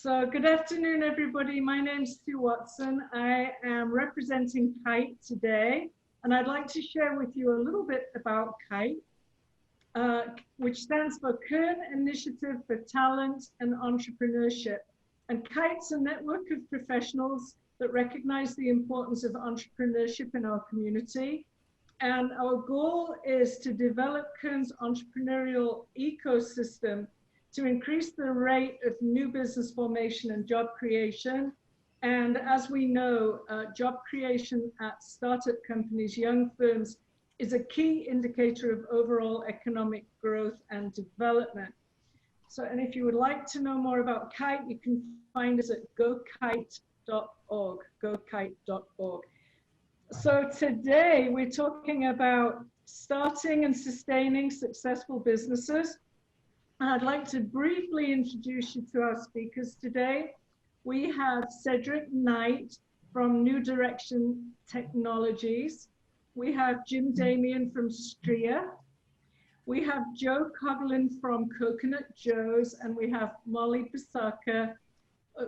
So good afternoon, everybody. My name's Sue Watson. I am representing KITE today, and I'd like to share with you a little bit about KITE, which stands for Kern Initiative for Talent and Entrepreneurship. And KITE's a network of professionals that recognize the importance of entrepreneurship in our community. And our goal is to develop Kern's entrepreneurial ecosystem to increase the rate of new business formation and job creation. And as we know, job creation at startup companies, young firms, is a key indicator of overall economic growth and development. So, and if you would like to know more about KITE, you can find us at gokite.org, gokite.org. So today we're talking about starting and sustaining successful businesses. And I'd like to briefly introduce you to our speakers today. We have Cedric Knight from New Direction Technologies. We have Damian from Stria. We have Joe Coughlin from Coconut Joe's, and we have Molly Busacca,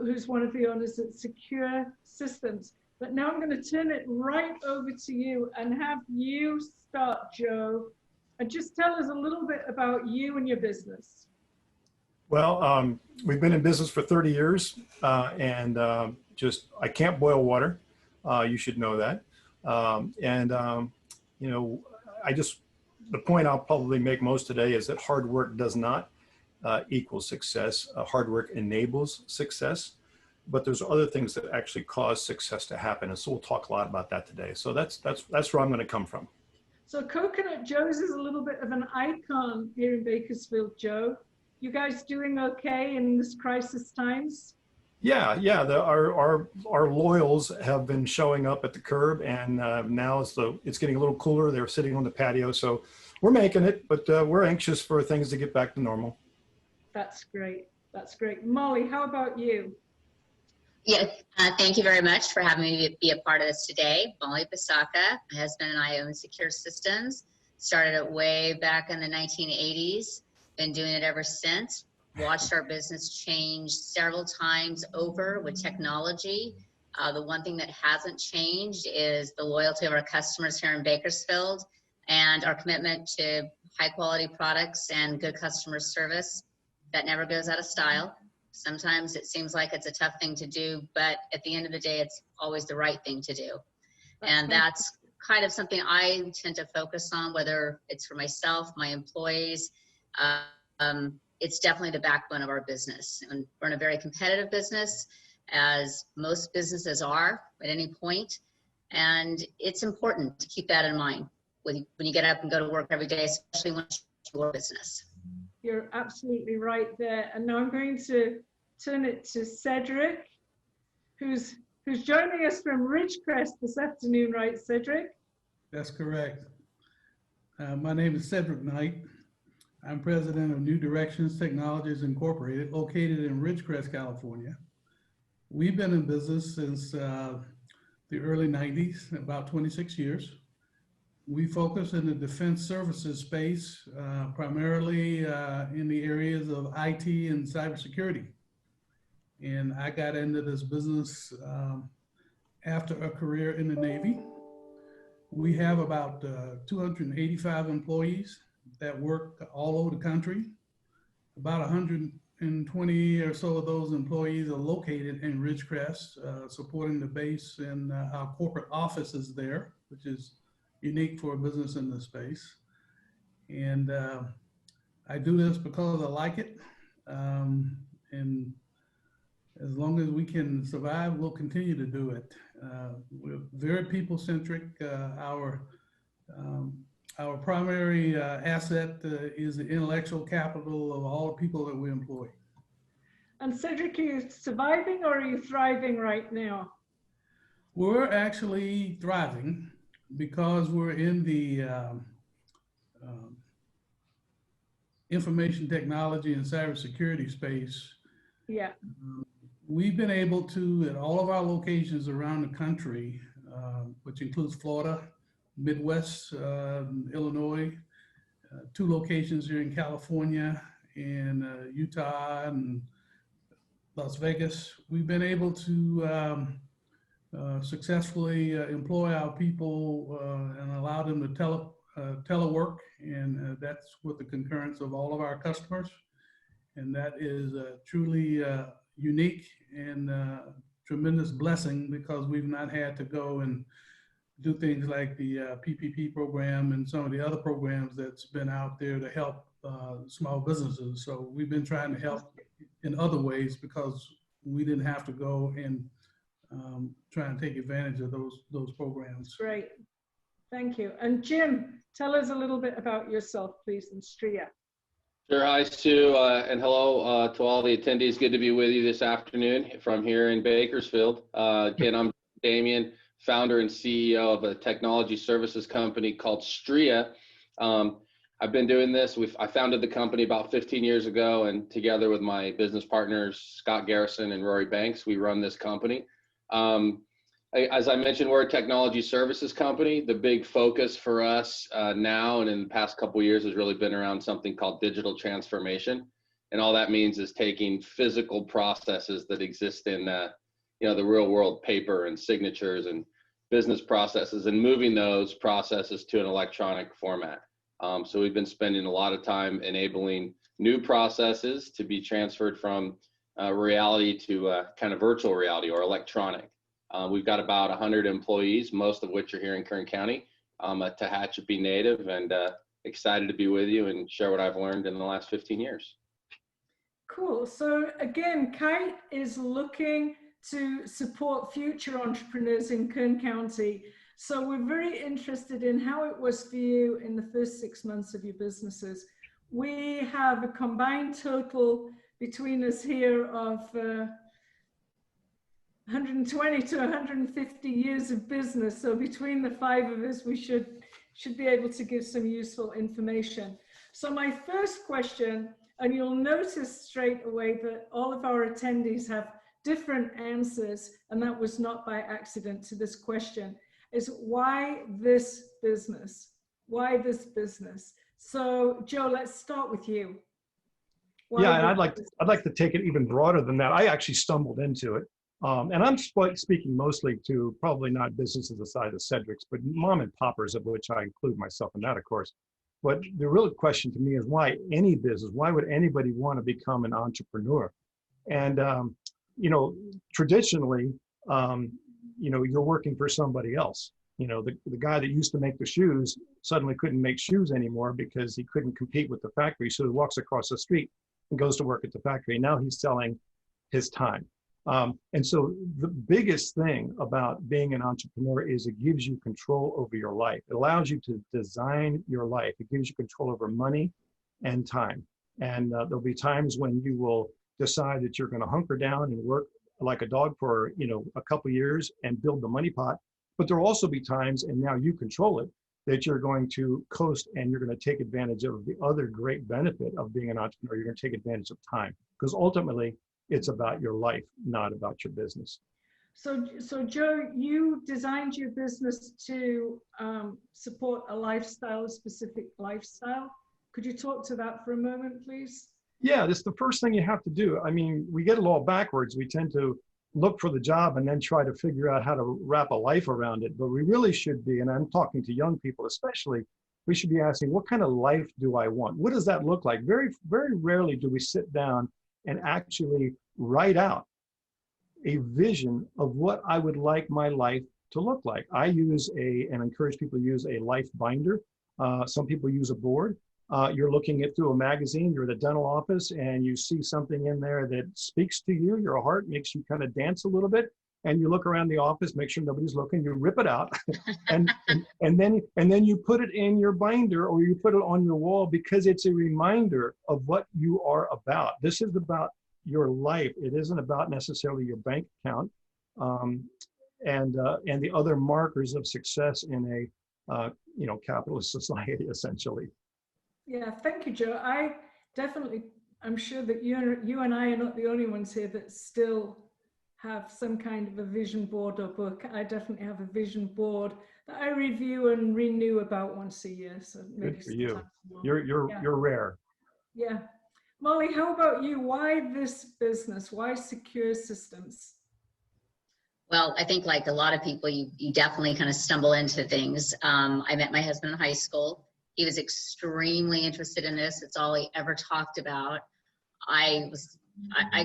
who's one of the owners at SECRE Systems. But now I'm going to turn it right over to you and have you start, Joe, and just tell us a little bit about you and your business. Well, we've been in business for 30 years, and I can't boil water. You should know that. You know, the point I'll probably make most today is that hard work does not equal success. Hard work enables success, but there's other things that actually cause success to happen. And so we'll talk a lot about that today. So that's where I'm going to come from. So Coconut Joe's is a little bit of an icon here in Bakersfield, Joe. You guys doing okay in this crisis times? Yeah. Our loyals have been showing up at the curb, and now it's getting a little cooler. They're sitting on the patio, so we're making it, but we're anxious for things to get back to normal. That's great. That's great. Molly, how about you? Yes, thank you very much for having me be a part of this today. Molly Busacca. My husband and I own SECRE Systems. Started it way back in the 1980s. Been doing it ever since. Watched our business change several times over with technology. The one thing that hasn't changed is the loyalty of our customers here in Bakersfield and our commitment to high quality products and good customer service. That never goes out of style. Sometimes it seems like it's a tough thing to do, but at the end of the day, it's always the right thing to do. And that's kind of something I tend to focus on, whether it's for myself, my employees. It's definitely the backbone of our business. And we're in a very competitive business, as most businesses are at any point. And it's important to keep that in mind when you get up and go to work every day, especially when it's your business. You're absolutely right there. And now I'm going to turn it to Cedric, who's joining us from Ridgecrest this afternoon, right, Cedric? That's correct. My name is Cedric Knight. I'm president of New Directions Technologies Incorporated, located in Ridgecrest, California. We've been in business since the early 90s, about 26 years. We focus in the defense services space, primarily in the areas of IT and cybersecurity. And I got into this business after a career in the Navy. We have about 285 employees that work all over the country. About 120 or so of those employees are located in Ridgecrest, supporting the base, and our corporate office is there, which is unique for a business in this space. And I do this because I like it. And as long as we can survive, we'll continue to do it. We're very people-centric. Our primary asset is the intellectual capital of all the people that we employ. And Cedric, are you surviving or are you thriving right now? We're actually thriving because we're in the information technology and cybersecurity space. Yeah. We've been able to, at all of our locations around the country, which includes Florida, Midwest, Illinois, 2 locations here in California, and Utah, and Las Vegas. We've been able to successfully employ our people and allow them to telework, and that's with the concurrence of all of our customers. And that is truly unique and tremendous blessing, because we've not had to go and do things like the PPP program and some of the other programs that's been out there to help small businesses. So we've been trying to help in other ways because we didn't have to go and try and take advantage of those programs. Great, thank you. And Jim, tell us a little bit about yourself, please, and Stria. Sure. Hi, Sue, and hello to all the attendees. Good to be with you this afternoon from here in Bakersfield. Again, I'm Damian, founder and CEO of a technology services company called Stria. I've been doing this. I founded the company about 15 years ago, and together with my business partners, Scott Garrison and Rory Banks, we run this company. As I mentioned, we're a technology services company. The big focus for us now and in the past couple of years has really been around something called digital transformation. And all that means is taking physical processes that exist in the real world, paper and signatures and business processes, and moving those processes to an electronic format. So we've been spending a lot of time enabling new processes to be transferred from reality to kind of virtual reality or electronic. We've got about 100 employees, most of which are here in Kern County, a Tehachapi native, and excited to be with you and share what I've learned in the last 15 years. Cool. So again, KITE is looking to support future entrepreneurs in Kern County. So we're very interested in how it was for you in the first 6 months of your businesses. We have a combined total between us here of 120 to 150 years of business. So between the 5 of us, we should be able to give some useful information. So my first question, and you'll notice straight away that all of our attendees have different answers, and that was not by accident to this question, is why this business? Why this business? So Joe, let's start with you. Yeah, and I'd like to take it even broader than that. I actually stumbled into it. And I'm speaking mostly to probably not businesses the size of Cedric's, but mom and poppers, of which I include myself in that, of course. But the real question to me is why any business? Why would anybody want to become an entrepreneur? And, traditionally, you're working for somebody else. The guy that used to make the shoes suddenly couldn't make shoes anymore because he couldn't compete with the factory. So he walks across the street and goes to work at the factory. Now he's selling his time. And so the biggest thing about being an entrepreneur is it gives you control over your life. It allows you to design your life. It gives you control over money and time. And there'll be times when you will decide that you're going to hunker down and work like a dog for, a couple of years and build the money pot. But there'll also be times, and now you control it, that you're going to coast and you're going to take advantage of the other great benefit of being an entrepreneur. You're going to take advantage of time, because ultimately it's about your life, not about your business. So Joe, you designed your business to support a specific lifestyle. Could you talk to that for a moment, please? Yeah, that's the first thing you have to do. I mean, we get it all backwards. We tend to look for the job and then try to figure out how to wrap a life around it. But we really should be, and I'm talking to young people especially, we should be asking, what kind of life do I want? What does that look like? Very, very rarely do we sit down and actually write out a vision of what I would like my life to look like. I use and encourage people to use a life binder. Some people use a board. You're looking at through a magazine, you're at a dental office, and you see something in there that speaks to you, your heart makes you kind of dance a little bit, and you look around the office, make sure nobody's looking, you rip it out, and then you put it in your binder or you put it on your wall, because it's a reminder of what you are about. This is about your life. It isn't about necessarily your bank account and the other markers of success in a capitalist society, essentially. Yeah, thank you, Joe. I'm sure that you and I are not the only ones here that still have some kind of a vision board or book. I definitely have a vision board that I review and renew about once a year. So maybe good for you. You're rare. Yeah. Molly, how about you? Why this business? Why Secure Systems? Well, I think like a lot of people, you definitely kind of stumble into things. I met my husband in high school. He was extremely interested in this. It's all he ever talked about. I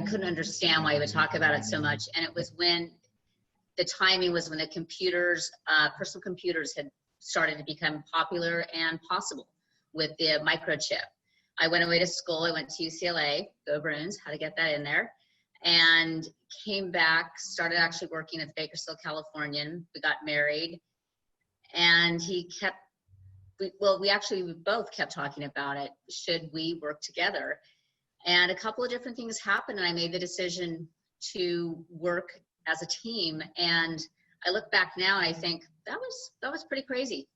couldn't understand why he would talk about it so much. And it was when the timing was when the computers, personal computers had started to become popular and possible with the microchip. I went away to school. I went to UCLA, go Bruins, had to get that in there, and came back, started actually working at the Bakersfield Californian. We got married, and he kept, we both kept talking about it. Should we work together? And a couple of different things happened, and I made the decision to work as a team. And I look back now and I think that was pretty crazy.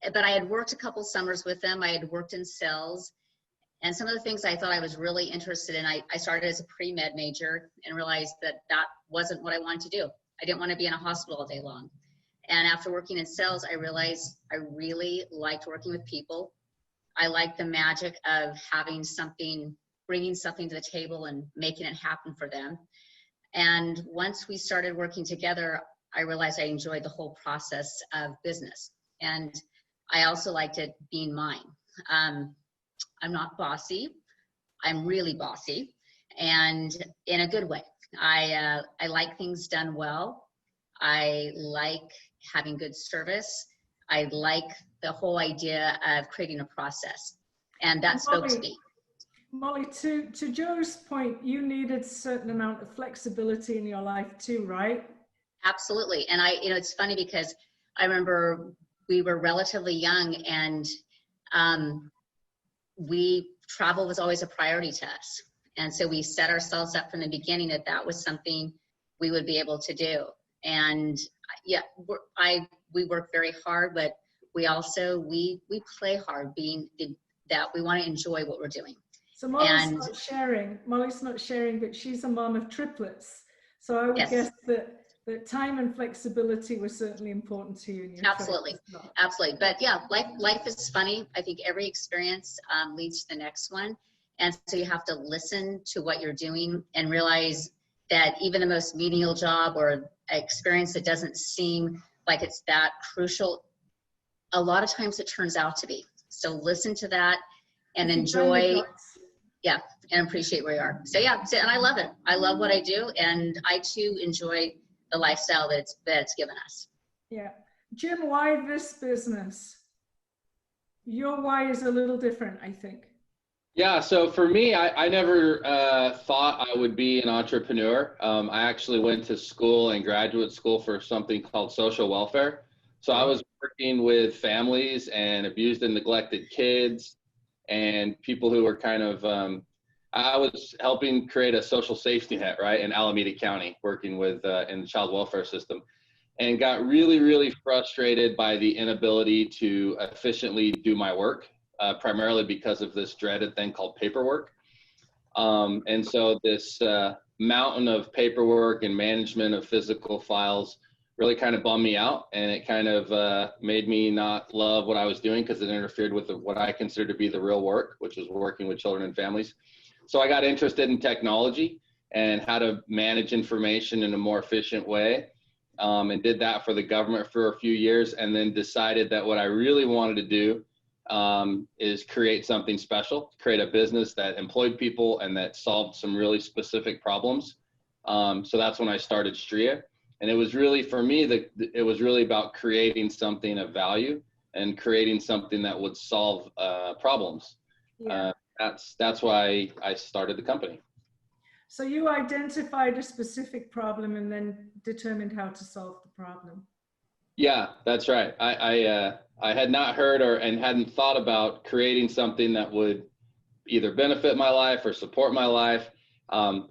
But I had worked a couple summers with them. I had worked in sales, and some of the things I thought I was really interested in, I started as a pre-med major and realized that that wasn't what I wanted to do. I didn't want to be in a hospital all day long. And after working in sales, I realized I really liked working with people. I liked the magic of having something, bringing something to the table and making it happen for them. And once we started working together, I realized I enjoyed the whole process of business. And I also liked it being mine. I'm not bossy. I'm really bossy, and in a good way. I like things done well. I like having good service. I like the whole idea of creating a process, and that spoke to me. Molly, to Joe's point, you needed a certain amount of flexibility in your life too, right? Absolutely. And it's funny because I remember we were relatively young, and travel was always a priority to us. And so we set ourselves up from the beginning that that was something we would be able to do. And yeah, we work very hard, but we also, we play hard, being that we want to enjoy what we're doing. So Molly's not sharing, but she's a mom of triplets. So I would guess that time and flexibility was certainly important to you. Absolutely, absolutely. But yeah, life is funny. I think every experience leads to the next one. And so you have to listen to what you're doing and realize that even the most menial job or experience that doesn't seem like it's that crucial, a lot of times it turns out to be. So listen to that and enjoy, and appreciate where you are. So yeah, and I love it. I love what I do, and I too enjoy the lifestyle that it's given us. Yeah. Jim, why this business? Your why is a little different, I think. Yeah, so for me, I never thought I would be an entrepreneur. I actually went to school and graduate school for something called social welfare. So I was working with families and abused and neglected kids and people who were kind of, I was helping create a social safety net, right, in Alameda County, working with in the child welfare system, and got really, really frustrated by the inability to efficiently do my work. Primarily because of this dreaded thing called paperwork. And so this mountain of paperwork and management of physical files really kind of bummed me out, and it kind of made me not love what I was doing because it interfered with what I consider to be the real work, which was working with children and families. So I got interested in technology and how to manage information in a more efficient way, and did that for the government for a few years, and then decided that what I really wanted to do is create something special, create a business that employed people and that solved some really specific problems. So that's when I started Stria. And it was really, for me, it was really about creating something of value and creating something that would solve problems. Yeah. That's why I started the company. So you identified a specific problem and then determined how to solve the problem. Yeah, that's right. I had not heard and hadn't thought about creating something that would either benefit my life or support my life.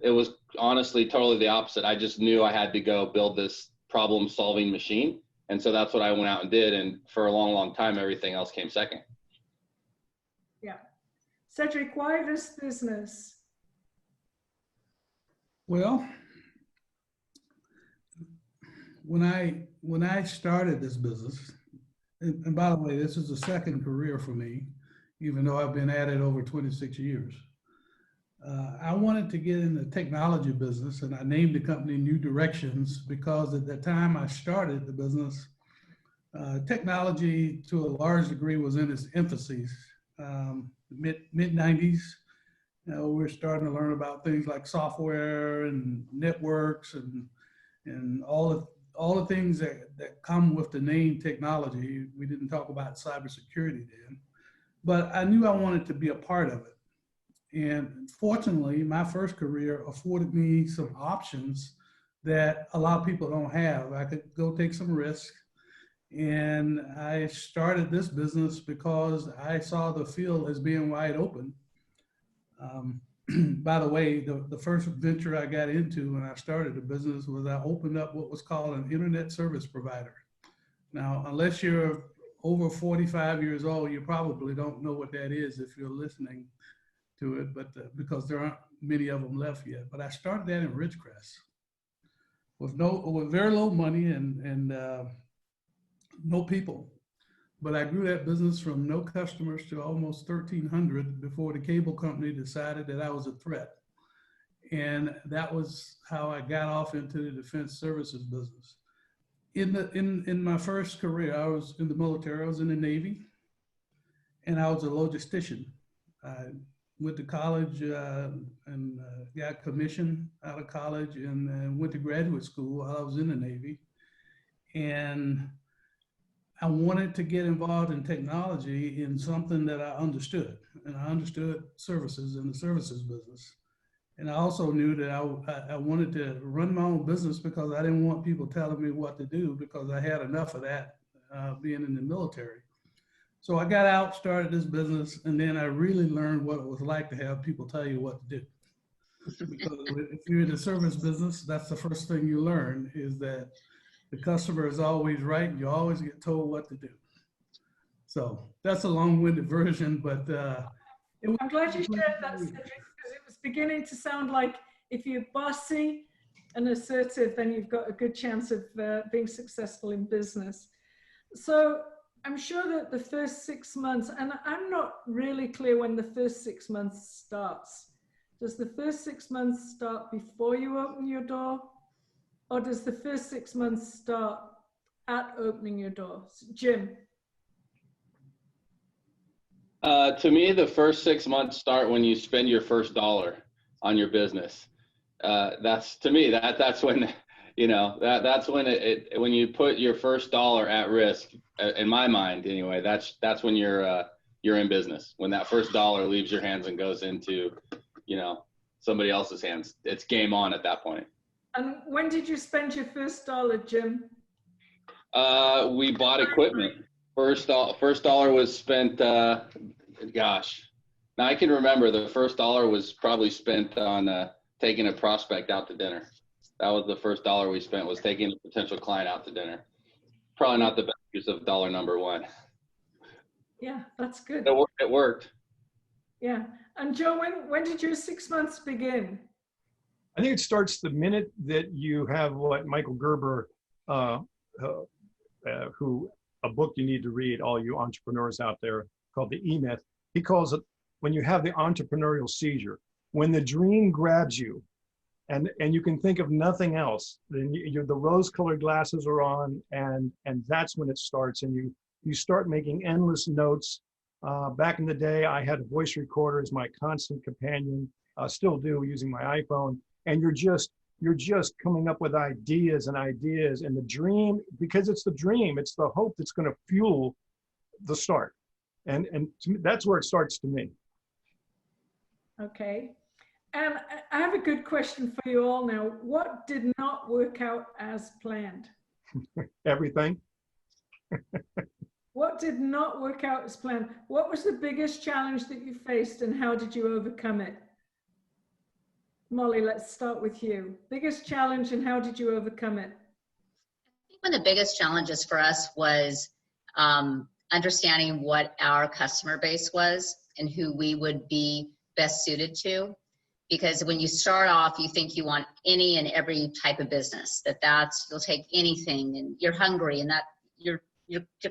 It was honestly totally the opposite. I just knew I had to go build this problem-solving machine. And so that's what I went out and did. And for a long, long time, everything else came second. Yeah. Cedric, why this business? Well, when I started this business, and by the way, this is the second career for me. even though I've been at it over 26 years. I wanted to get in the technology business, and I named the company New Directions because at the time I started the business, technology to a large degree was in its infancy. Mid-90s, we're starting to learn about things like software and networks and all the things that come with the name technology. We didn't talk about cybersecurity then, but I knew I wanted to be a part of it. And fortunately, my first career afforded me some options that a lot of people don't have. I could go take some risk. And I started this business because I saw the field as being wide open. By the way, the first venture I got into when I started the business was I opened up what was called an internet service provider. Now, unless you're over 45 years old, you probably don't know what that is if you're listening to it, but because there aren't many of them left yet. But I started that in Ridgecrest with very low money and no people. But I grew that business from no customers to almost 1,300 before the cable company decided that I was a threat. And that was how I got off into the defense services business. In my first career, I was in the military. I was in the Navy, and I was a logistician. I went to college and got commissioned out of college and went to graduate school while I was in the Navy. And I wanted to get involved in technology in something that I understood. And I understood services in the services business. And I also knew that I wanted to run my own business because I didn't want people telling me what to do because I had enough of that being in the military. So I got out, started this business, and then I really learned what it was like to have people tell you what to do. Because if you're in the service business, that's the first thing you learn is that the customer is always right. You always get told what to do. So that's a long-winded version, but I'm glad you shared that, Cedric, because it was beginning to sound like if you're bossy and assertive, then you've got a good chance of being successful in business. So I'm sure that the first 6 months, and I'm not really clear when the first 6 months starts. Does the first 6 months start before you open your door? Or does the first 6 months start at opening your door? Jim? To me, the first 6 months start when you spend your first dollar on your business. That's to me, that's when, you know, that's when when you put your first dollar at risk, in my mind anyway, that's when you're in business. When that first dollar leaves your hands and goes into, you know, somebody else's hands, it's game on at that point. And when did you spend your first dollar, Jim? We bought equipment. First dollar was spent, gosh, now I can remember the first dollar was probably spent on taking a prospect out to dinner. That was the first dollar we spent, was taking a potential client out to dinner. Probably not the best use of dollar number one. Yeah, that's good. It worked. Yeah. And Joe, when did your 6 months begin? I think it starts the minute that you have what Michael Gerber, who a book you need to read, all you entrepreneurs out there, called The E-Myth. He calls it when you have the entrepreneurial seizure, when the dream grabs you, and you can think of nothing else. Then the rose-colored glasses are on, and that's when it starts, and you start making endless notes. Back in the day, I had a voice recorder as my constant companion. Still do, using my iPhone. And you're just coming up with ideas and the dream, because it's the dream, it's the hope that's going to fuel the start. And to me, that's where it starts to me. Okay. And I have a good question for you all now. What did not work out as planned? Everything. What did not work out as planned? What was the biggest challenge that you faced and how did you overcome it? Molly, let's start with you. Biggest challenge and how did you overcome it? I think one of the biggest challenges for us was understanding what our customer base was and who we would be best suited to. Because when you start off, you think you want any and every type of business, you'll take anything and you're hungry and that you're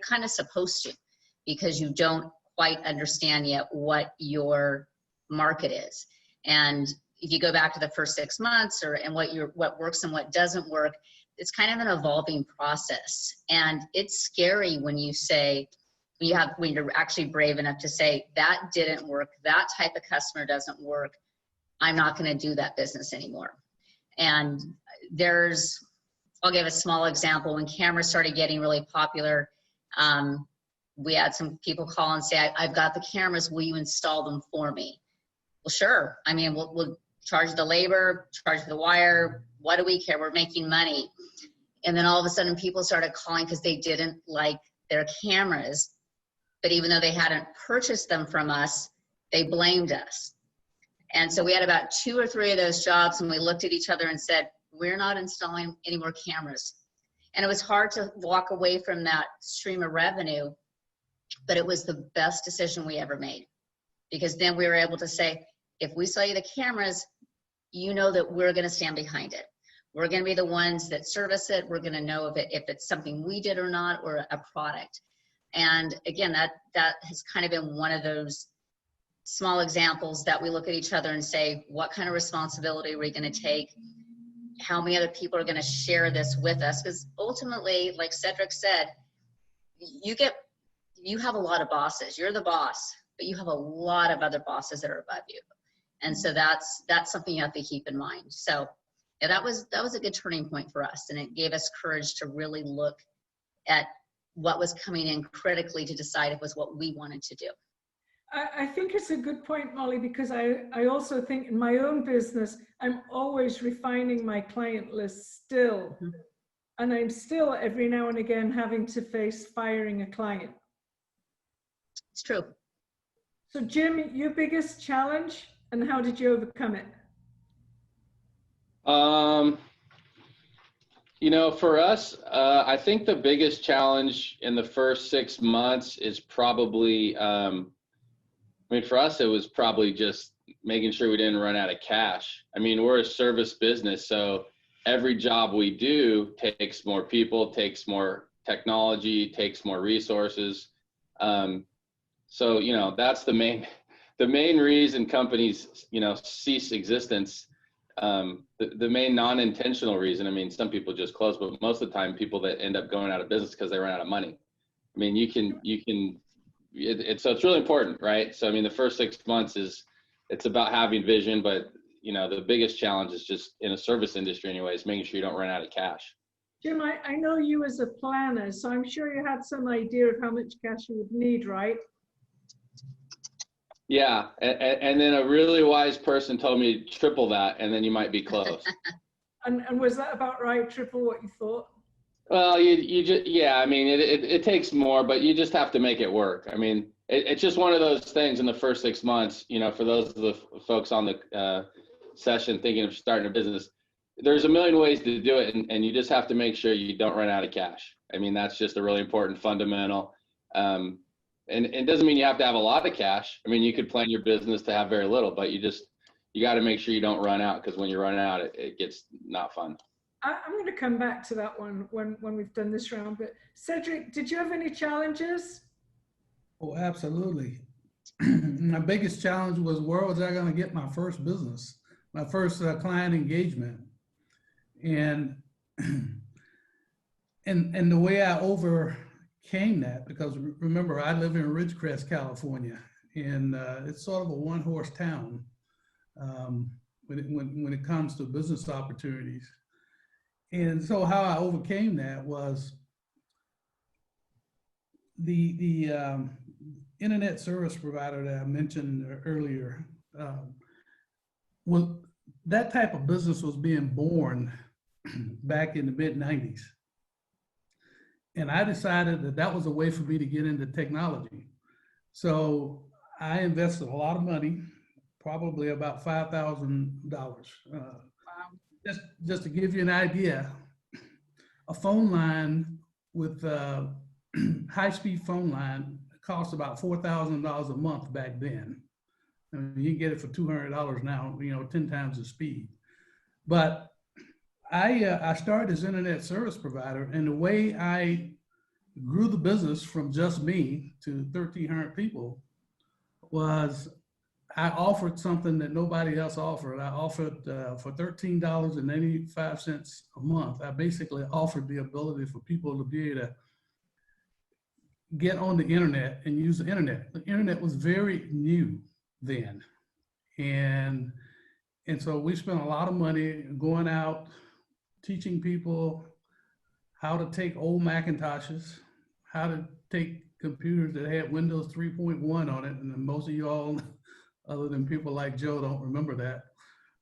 kind of supposed to, because you don't quite understand yet what your market is. And if you go back to the first 6 months and what works and what doesn't work, it's kind of an evolving process. And it's scary when you say, when you're actually brave enough to say, that didn't work, that type of customer doesn't work, I'm not going to do that business anymore. And I'll give a small example. When cameras started getting really popular, we had some people call and say, I've got the cameras, will you install them for me? Well, sure. I mean, we'll charge the labor, charge the wire. What do we care? We're making money. And then all of a sudden people started calling because they didn't like their cameras. But even though they hadn't purchased them from us, they blamed us. And so we had about 2 or 3 of those jobs, and we looked at each other and said, we're not installing any more cameras. And it was hard to walk away from that stream of revenue, but it was the best decision we ever made. Because then we were able to say, if we sell you the cameras, you know that we're going to stand behind it. We're going to be the ones that service it. We're going to know if it's something we did or not, or a product. And again, that has kind of been one of those small examples that we look at each other and say, what kind of responsibility are we going to take? How many other people are going to share this with us? Because ultimately, like Cedric said, you have a lot of bosses. You're the boss, but you have a lot of other bosses that are above you. And so that's something you have to keep in mind. So yeah, that was a good turning point for us. And it gave us courage to really look at what was coming in critically to decide if it was what we wanted to do. I think it's a good point, Molly, because I also think in my own business, I'm always refining my client list still. Mm-hmm. And I'm still every now and again having to face firing a client. It's true. So Jim, your biggest challenge and how did you overcome it? You know, for us, I think the biggest challenge in the first 6 months is probably, for us, it was probably just making sure we didn't run out of cash. I mean, we're a service business, so every job we do takes more people, takes more technology, takes more resources. So, you know, that's the main reason companies, you know, cease existence. The main non-intentional reason, I mean, some people just close, but most of the time people that end up going out of business because they run out of money. I mean, so it's really important, right? So, I mean, the first 6 months it's about having vision, but you know, the biggest challenge is just in a service industry anyways, making sure you don't run out of cash. Jim, I know you as a planner, so I'm sure you had some idea of how much cash you would need, right? Yeah, and then a really wise person told me triple that, and then you might be close. and was that about right? Triple what you thought? Well, you just, yeah, I mean, it takes more, but you just have to make it work. I mean, it's just one of those things in the first 6 months, you know, for those of the folks on the session thinking of starting a business, there's a million ways to do it, and you just have to make sure you don't run out of cash. I mean, that's just a really important fundamental. And it doesn't mean you have to have a lot of cash. I mean, you could plan your business to have very little, but you got to make sure you don't run out, because when you run out, it gets not fun. I'm going to come back to that one when we've done this round. But Cedric, did you have any challenges? Oh, absolutely. My biggest challenge was, where was I going to get my first business, my first client engagement? And the way I overcame that, because remember, I live in Ridgecrest, California, and it's sort of a one-horse town when it comes to business opportunities. And so how I overcame that was the internet service provider that I mentioned earlier. That type of business was being born back in the mid-90s. And I decided that was a way for me to get into technology. So I invested a lot of money, probably about $5,000. Just to give you an idea, a phone line with a high-speed phone line cost about $4,000 a month back then. I mean, you can get it for $200 now, you know, 10 times the speed. But I started as internet service provider, and the way I grew the business from just me to 1,300 people was I offered something that nobody else offered. I offered for $13.85 a month. I basically offered the ability for people to be able to get on the internet and use the internet. The internet was very new then. And so we spent a lot of money going out, teaching people how to take old Macintoshes, how to take computers that had Windows 3.1 on it. And most of y'all, other than people like Joe, don't remember that.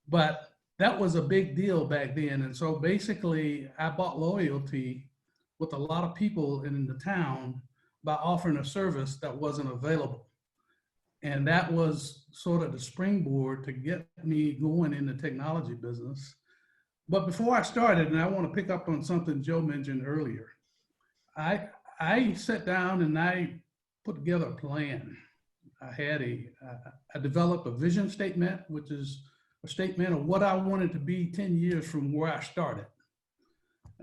But that was a big deal back then. And so basically I bought loyalty with a lot of people in the town by offering a service that wasn't available. And that was sort of the springboard to get me going in the technology business. But before I started, and I want to pick up on something Joe mentioned earlier, I sat down and I put together a plan. I developed a vision statement, which is a statement of what I wanted to be 10 years from where I started.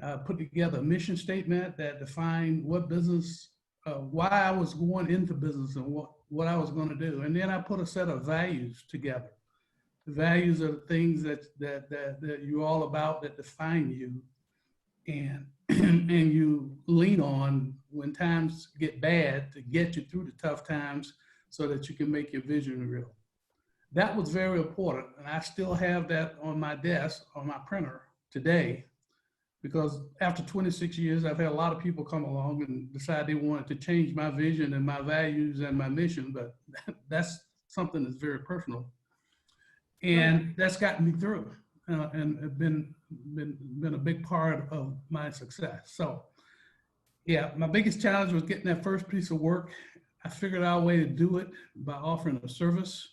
I put together a mission statement that defined what business, why I was going into business and what I was going to do. And then I put a set of values together. The values are the things that you're all about, that define you and you lean on when times get bad to get you through the tough times so that you can make your vision real. That was very important. And I still have that on my desk, on my printer today, because after 26 years, I've had a lot of people come along and decide they wanted to change my vision and my values and my mission, but that's something that's very personal. And that's gotten me through and been a big part of my success. So yeah, my biggest challenge was getting that first piece of work. I figured out a way to do it by offering a service.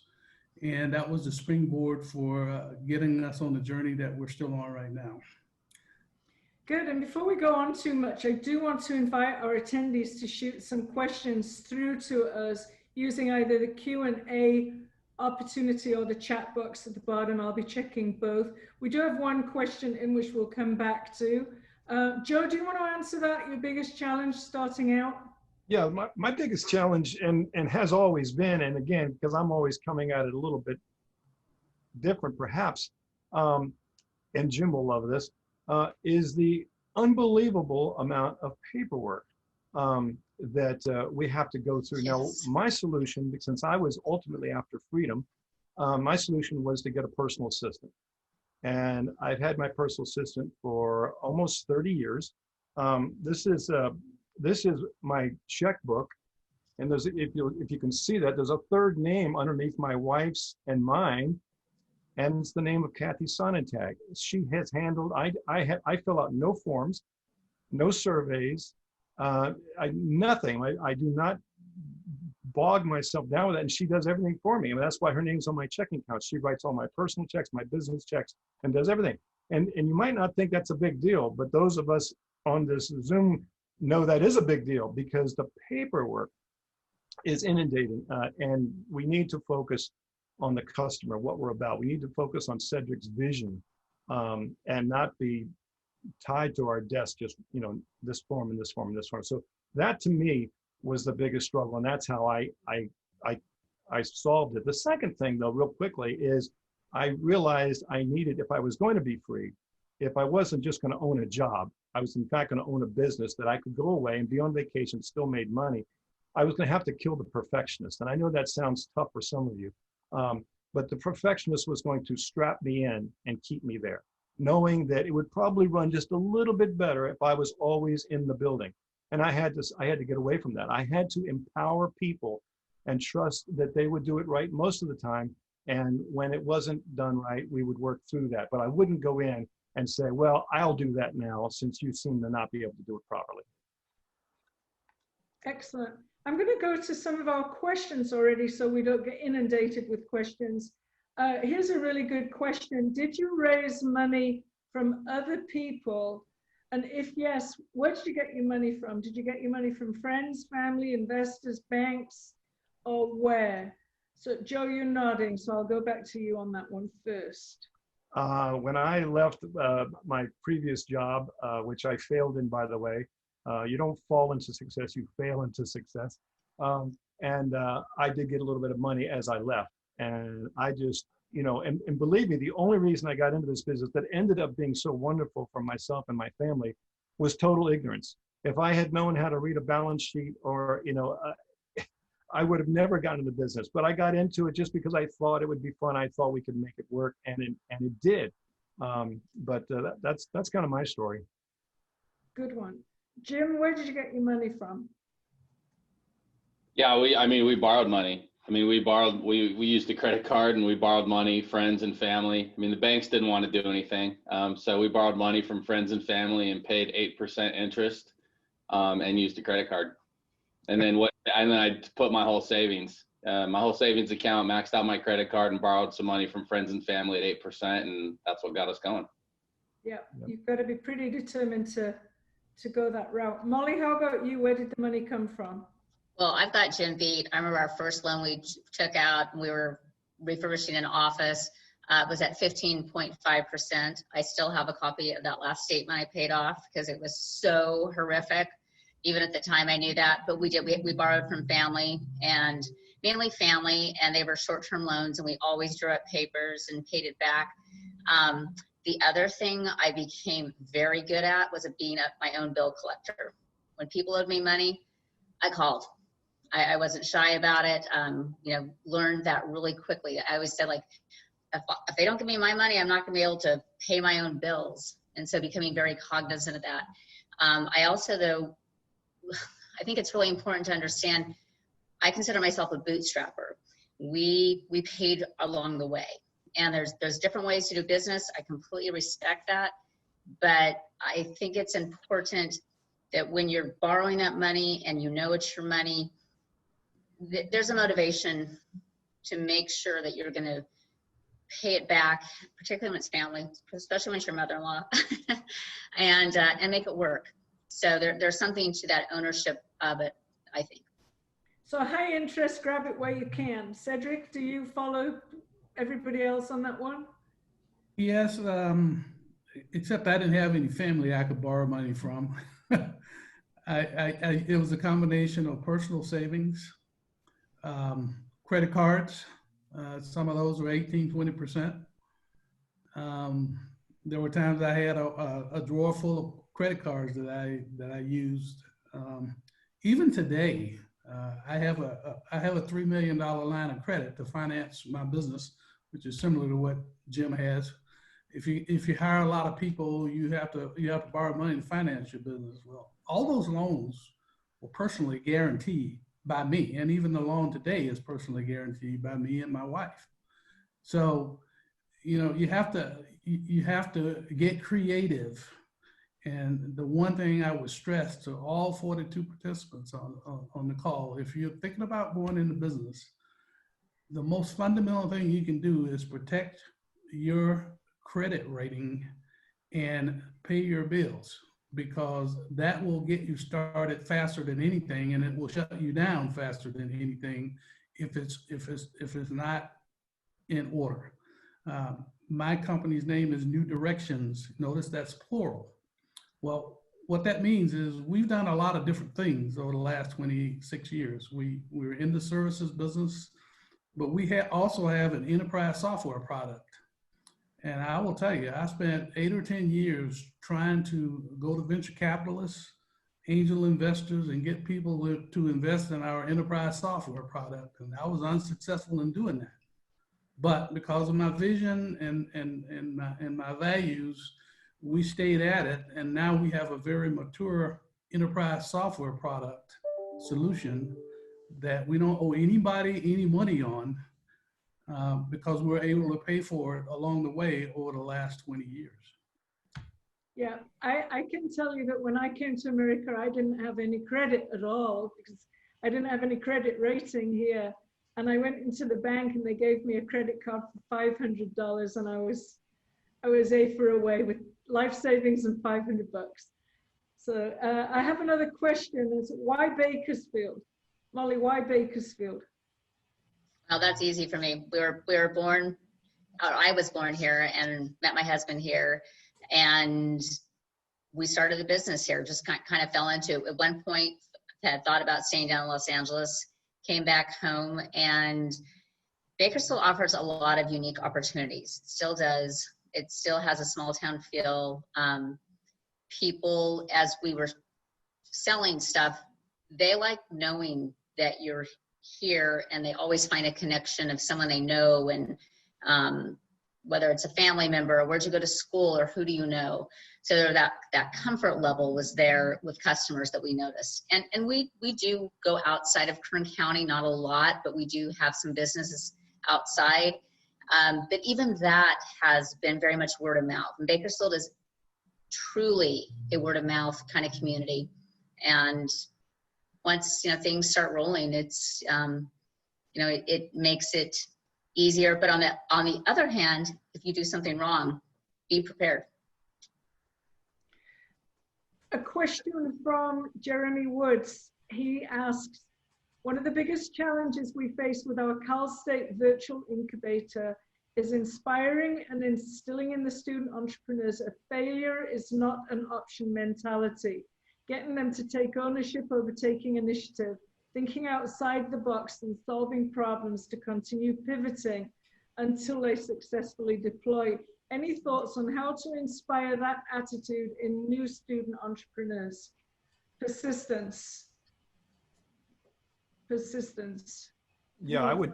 And that was the springboard for getting us on the journey that we're still on right now. Good, and before we go on too much, I do want to invite our attendees to shoot some questions through to us using either the Q&A opportunity or the chat box at the bottom. I'll be checking both. We do have one question in which we'll come back to. Joe, do you want to answer that, your biggest challenge starting out? Yeah, my biggest challenge, and has always been, and again, because I'm always coming at it a little bit different perhaps, and Jim will love this, is the unbelievable amount of paperwork that we have to go through. Now, my solution, since I was ultimately after freedom, my solution was to get a personal assistant. And I've had my personal assistant for almost 30 years. This is my checkbook. And there's, if you can see that, there's a third name underneath my wife's and mine. And it's the name of Kathy Sonnentag. She has handled, I fill out no forms, no surveys, nothing. I do not bog myself down with it, and she does everything for me. I mean, that's why her name's on my checking account. She writes all my personal checks, my business checks, and does everything. And you might not think that's a big deal, but those of us on this Zoom know that is a big deal, because the paperwork is inundating, and we need to focus on the customer, what we're about. We need to focus on Cedric's vision, and not be tied to our desk, just, you know, this form and this form and this form. So that to me was the biggest struggle, and that's how I solved it. The second thing, though, real quickly, is I realized I needed, if I was going to be free, if I wasn't just going to own a job, I was in fact going to own a business that I could go away and be on vacation, still made money. I was going to have to kill the perfectionist. And I know that sounds tough for some of you, but the perfectionist was going to strap me in and keep me there, knowing that it would probably run just a little bit better if I was always in the building. And I had to get away from that. I had to empower people and trust that they would do it right most of the time. And when it wasn't done right, we would work through that. But I wouldn't go in and say, well, I'll do that now, since you seem to not be able to do it properly. Excellent. I'm going to go to some of our questions already so we don't get inundated with questions. Here's a really good question. Did you raise money from other people? And if yes, where did you get your money from? Did you get your money from friends, family, investors, banks, or where? So Joe, you're nodding, so I'll go back to you on that one first. When I left my previous job, which I failed in, by the way, you don't fall into success, you fail into success. And I did get a little bit of money as I left. And I just, you know, and believe me, the only reason I got into this business that ended up being so wonderful for myself and my family was total ignorance. If I had known how to read a balance sheet or, you know, I would have never gotten into business, but I got into it just because I thought it would be fun. I thought we could make it work, and it did. That's kind of my story. Good one. Jim, where did you get your money from? Yeah, we borrowed money. I mean, we used a credit card and we borrowed money, friends and family. I mean, the banks didn't want to do anything. So we borrowed money from friends and family and paid 8% interest, and used a credit card. And then I put my whole savings account, maxed out my credit card, and borrowed some money from friends and family at 8%. And that's what got us going. Yeah, you've got to be pretty determined to go that route. Molly, how about you? Where did the money come from? Well, I've got Jim beat. I remember our first loan we took out, we were refurbishing an office. It was at 15.5%. I still have a copy of that last statement I paid off because it was so horrific. Even at the time I knew that, but we borrowed from family, and mainly family, and they were short-term loans, and we always drew up papers and paid it back. The other thing I became very good at was being my own bill collector. When people owed me money, I called. I wasn't shy about it. You know, learned that really quickly. I always said, like, if they don't give me my money, I'm not going to be able to pay my own bills. And so becoming very cognizant of that. I also, though, I think it's really important to understand, I consider myself a bootstrapper. We paid along the way. And there's different ways to do business. I completely respect that. But I think it's important that when you're borrowing that money and you know it's your money, there's a motivation to make sure that you're going to pay it back, particularly when it's family, especially when it's your mother-in-law, and make it work. So there's something to that ownership of it, I think. So high interest, grab it where you can. Cedric, do you follow everybody else on that one? Yes, except I didn't have any family I could borrow money from. It was a combination of personal savings, credit cards. Some of those were 18, 20%. There were times I had a drawer full of credit cards that I used. Even today, I have a $3 million line of credit to finance my business, which is similar to what Jim has. If you hire a lot of people, you have to borrow money to finance your business. Well, all those loans were personally guaranteed by me, and even the loan today is personally guaranteed by me and my wife. So, you know, you have to get creative. And the one thing I would stress to all 42 participants on the call, if you're thinking about going into business, the most fundamental thing you can do is protect your credit rating and pay your bills, because that will get you started faster than anything, and it will shut you down faster than anything if it's not in order. My company's name is New Directions. Notice that's plural. Well, what that means is we've done a lot of different things over the last 26 years. We're in the services business, but we also have an enterprise software product. And I will tell you, I spent 8 or 10 years trying to go to venture capitalists, angel investors, and get people to invest in our enterprise software product. And I was unsuccessful in doing that. But because of my vision and my values, we stayed at it. And now we have a very mature enterprise software product solution that we don't owe anybody any money on, because we're able to pay for it along the way over the last 20 years. Yeah, I can tell you that when I came to America, I didn't have any credit at all because I didn't have any credit rating here. And I went into the bank and they gave me a credit card for $500, and I was A for away with life savings and $500. So I have another question: is why Bakersfield? Molly, why Bakersfield? Well, that's easy for me. We were born, or I was born here and met my husband here, and we started the business here. Just kind of fell into it. At one point, had thought about staying down in Los Angeles, came back home, and Bakersfield offers a lot of unique opportunities. It still does. It still has a small town feel. People, as we were selling stuff, they like knowing that you're here, and they always find a connection of someone they know, and whether it's a family member, or where'd you go to school, or who do you know. So that comfort level was there with customers that we noticed. And we do go outside of Kern County, not a lot, but we do have some businesses outside. But even that has been very much word of mouth. And Bakersfield is truly a word of mouth kind of community. And once, things start rolling, it's, it makes it easier. But on the other hand, if you do something wrong, be prepared. A question from Jeremy Woods. He asks, one of the biggest challenges we face with our Cal State virtual incubator is inspiring and instilling in the student entrepreneurs a failure is not an option mentality, getting them to take ownership over taking initiative, thinking outside the box and solving problems to continue pivoting until they successfully deploy. Any thoughts on how to inspire that attitude in new student entrepreneurs? Persistence. Yeah, I would.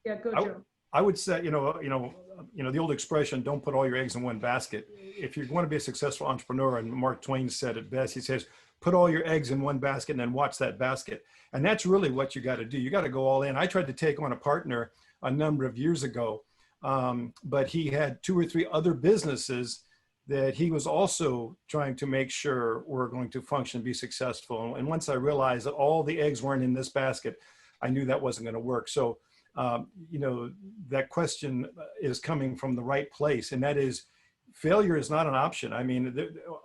Yeah, go, Joe. I would say, the old expression, don't put all your eggs in one basket. If you're going to be a successful entrepreneur, and Mark Twain said it best, he says, put all your eggs in one basket and then watch that basket. And that's really what you got to do. You got to go all in. I tried to take on a partner a number of years ago, but he had 2 or 3 other businesses that he was also trying to make sure were going to function, be successful. And once I realized that all the eggs weren't in this basket, I knew that wasn't going to work. So, that question is coming from the right place. And that is, failure is not an option. I mean,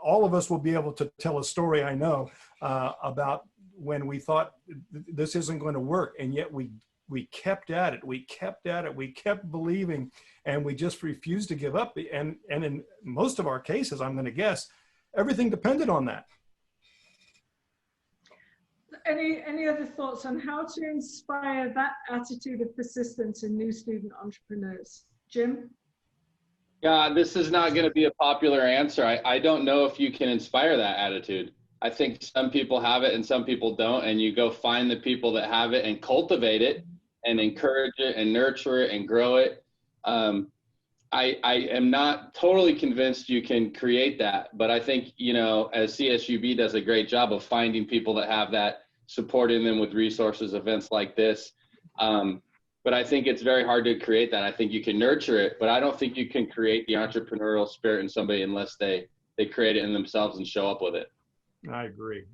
all of us will be able to tell a story, I know, about when we thought this isn't going to work. And yet we kept at it. We kept believing, and we just refused to give up. And in most of our cases, I'm going to guess, everything depended on that. Any other thoughts on how to inspire that attitude of persistence in new student entrepreneurs? Jim? Yeah, this is not going to be a popular answer. I don't know if you can inspire that attitude. I think some people have it and some people don't, and you go find the people that have it and cultivate it and encourage it and nurture it and grow it. I am not totally convinced you can create that, but I think, as CSUB does a great job of finding people that have that, supporting them with resources, events like this. But I think it's very hard to create that. I think you can nurture it, but I don't think you can create the entrepreneurial spirit in somebody unless they create it in themselves and show up with it. I agree.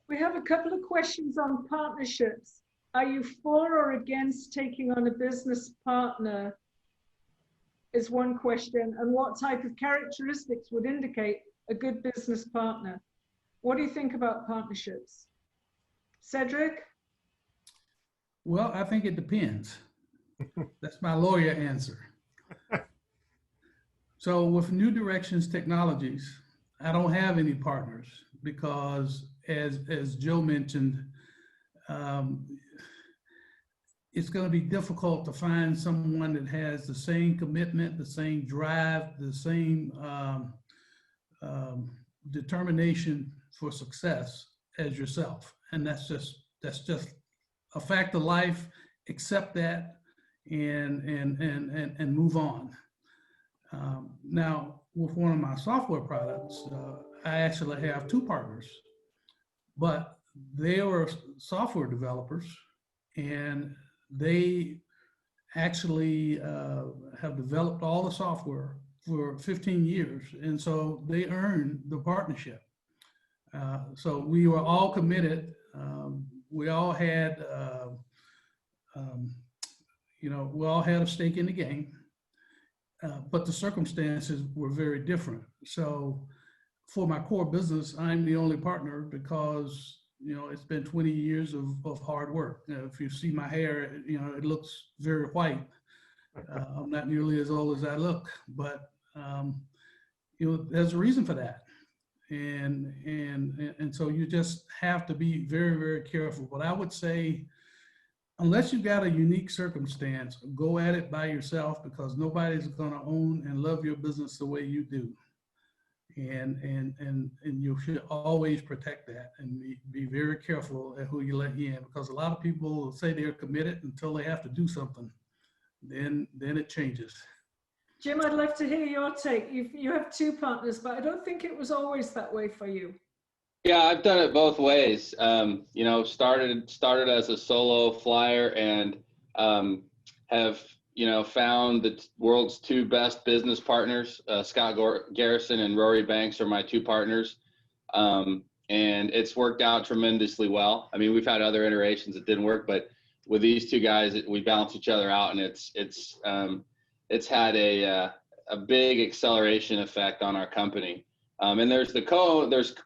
We have a couple of questions on partnerships. Are you for or against taking on a business partner? Is one question. And what type of characteristics would indicate a good business partner? What do you think about partnerships? Cedric? Well, I think it depends. That's my lawyer answer. So with New Directions Technologies, I don't have any partners because, as Joe mentioned, it's going to be difficult to find someone that has the same commitment, the same drive, the same determination for success as yourself. And that's just a fact of life. Accept that and move on. Now, with one of my software products, I actually have 2 partners, but they were software developers, and they actually have developed all the software for 15 years. And so they earned the partnership. So we were all committed. We all had, we all had a stake in the game, but the circumstances were very different. So for my core business, I'm the only partner because, it's been 20 years of hard work. If you see my hair, it looks very white. I'm not nearly as old as I look, but, there's a reason for that. And so you just have to be very, very careful. But I would say unless you got a unique circumstance, go at it by yourself, because nobody's going to own and love your business the way you do. And you should always protect that and be very careful at who you let in, because a lot of people say they're committed until they have to do something. Then it changes. Jim, I'd love to hear your take. You have two partners, but I don't think it was always that way for you. Yeah, I've done it both ways. You know, started as a solo flyer and have, you know, found the world's two best business partners. Scott Garrison and Rory Banks are my two partners. And it's worked out tremendously well. I mean, we've had other iterations that didn't work, but with these two guys, we balance each other out, and it's had a big acceleration effect on our company. And there's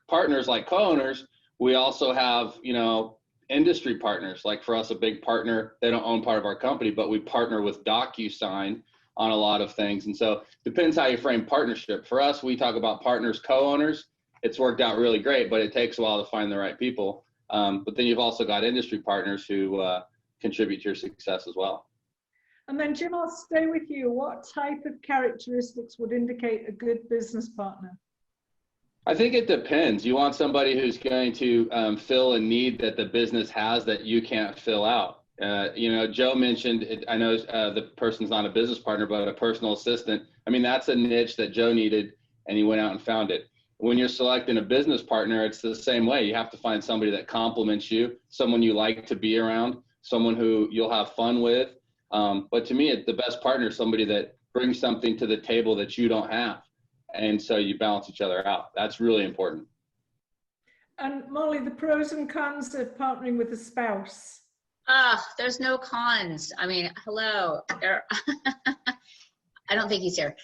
partners like co-owners. We also have, you know, industry partners. Like for us, a big partner, they don't own part of our company, but we partner with DocuSign on a lot of things. And so depends how you frame partnership. For us, we talk about partners, co-owners. It's worked out really great, but it takes a while to find the right people. But then you've also got industry partners who contribute to your success as well. And then Jim, I'll stay with you. What type of characteristics would indicate a good business partner? I think it depends. You want somebody who's going to fill a need that the business has that you can't fill out. You know, Joe mentioned, I know the person's not a business partner, but a personal assistant. I mean, that's a niche that Joe needed, and he went out and found it. When you're selecting a business partner, it's the same way. You have to find somebody that complements you, someone you like to be around, someone who you'll have fun with. But to me, the best partner is somebody that brings something to the table that you don't have. And so you balance each other out. That's really important. And Molly, the pros and cons of partnering with a spouse. There's no cons. I mean, hello. I don't think he's here.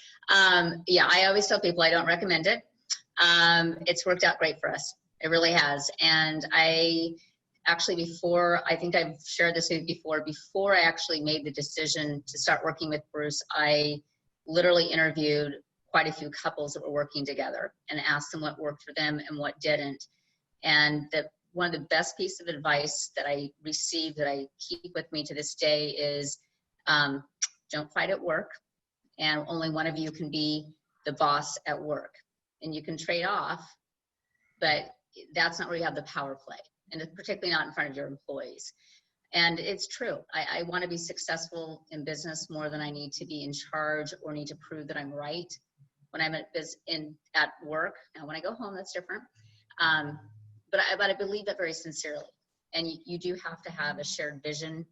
Yeah, I always tell people I don't recommend it. It's worked out great for us. It really has. And I think I've shared this with you before I actually made the decision to start working with Bruce, I literally interviewed quite a few couples that were working together and asked them what worked for them and what didn't. And one of the best pieces of advice that I received that I keep with me to this day is don't fight at work, and only one of you can be the boss at work. And you can trade off, but that's not where you have the power play, and particularly not in front of your employees. And it's true. I want to be successful in business more than I need to be in charge or need to prove that I'm right when I'm at work. Now, when I go home, that's different. But I believe that very sincerely. And you do have to have a shared vision.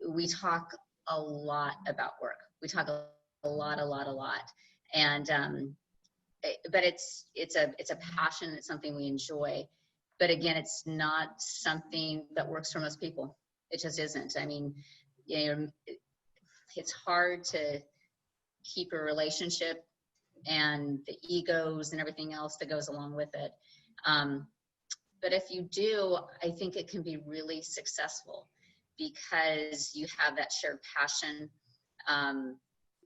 We talk a lot about work. We talk a lot. And but it's a passion. It's something we enjoy. But again, it's not something that works for most people. It just isn't. I mean, you know, it's hard to keep a relationship and the egos and everything else that goes along with it. But if you do, I think it can be really successful because you have that shared passion,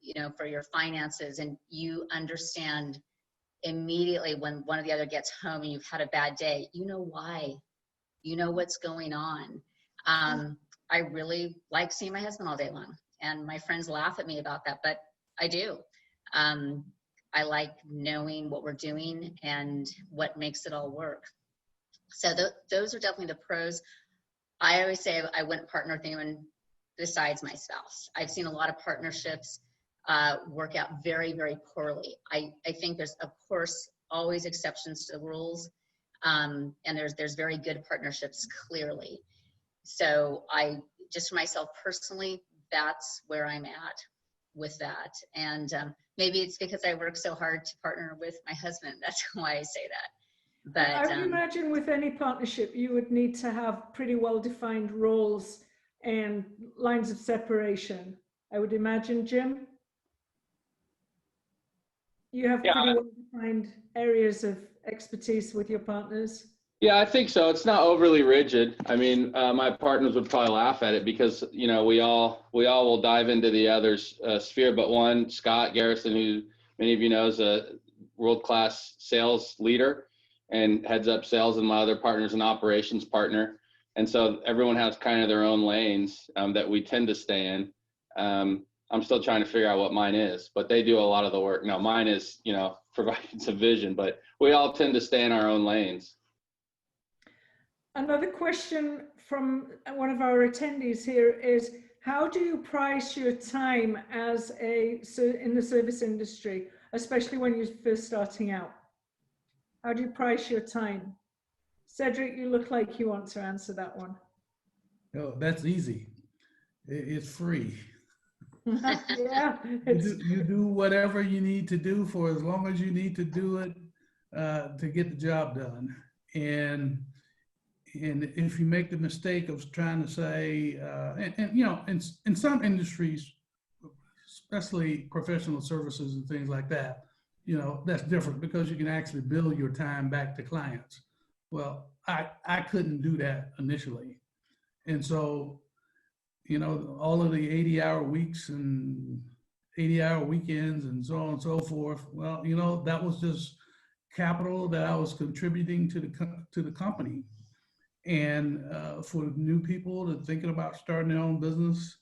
you know, for your finances, and you understand immediately when one or the other gets home and you've had a bad day, you know why, you know what's going on. I really like seeing my husband all day long, and my friends laugh at me about that, but I do. I like knowing what we're doing and what makes it all work. So those are definitely the pros. I always say I wouldn't partner with anyone besides my spouse. I've seen a lot of partnerships work out very, very poorly. I think there's, of course, always exceptions to the rules. And there's very good partnerships, clearly. So just for myself personally, that's where I'm at with that. And maybe it's because I work so hard to partner with my husband. That's why I say that. But I would imagine with any partnership, you would need to have pretty well-defined roles and lines of separation. I would imagine, Jim? You have pretty well-defined areas of expertise with your partners? Yeah, I think so. It's not overly rigid. I mean, my partners would probably laugh at it because, you know, we all will dive into the other's sphere. But one, Scott Garrison, who many of you know is a world-class sales leader and heads up sales, and my other partner is an operations partner. And so everyone has kind of their own lanes that we tend to stay in. I'm still trying to figure out what mine is, but they do a lot of the work. No, mine is, you know, providing some vision, but we all tend to stay in our own lanes. Another question from one of our attendees here is, how do you price your time as in the service industry, especially when you're first starting out? How do you price your time? Cedric, you look like you want to answer that one. Oh, that's easy. It's free. Yeah, You do whatever you need to do for as long as you need to do it to get the job done. And if you make the mistake of trying to say, and you know, in some industries, especially professional services and things like that, you know, that's different because you can actually bill your time back to clients. Well, I couldn't do that initially. And so, you know, all of the 80-hour weeks and 80-hour weekends and so on and so forth, well, you know, that was just capital that I was contributing to the company. And for new people that thinking about starting their own business,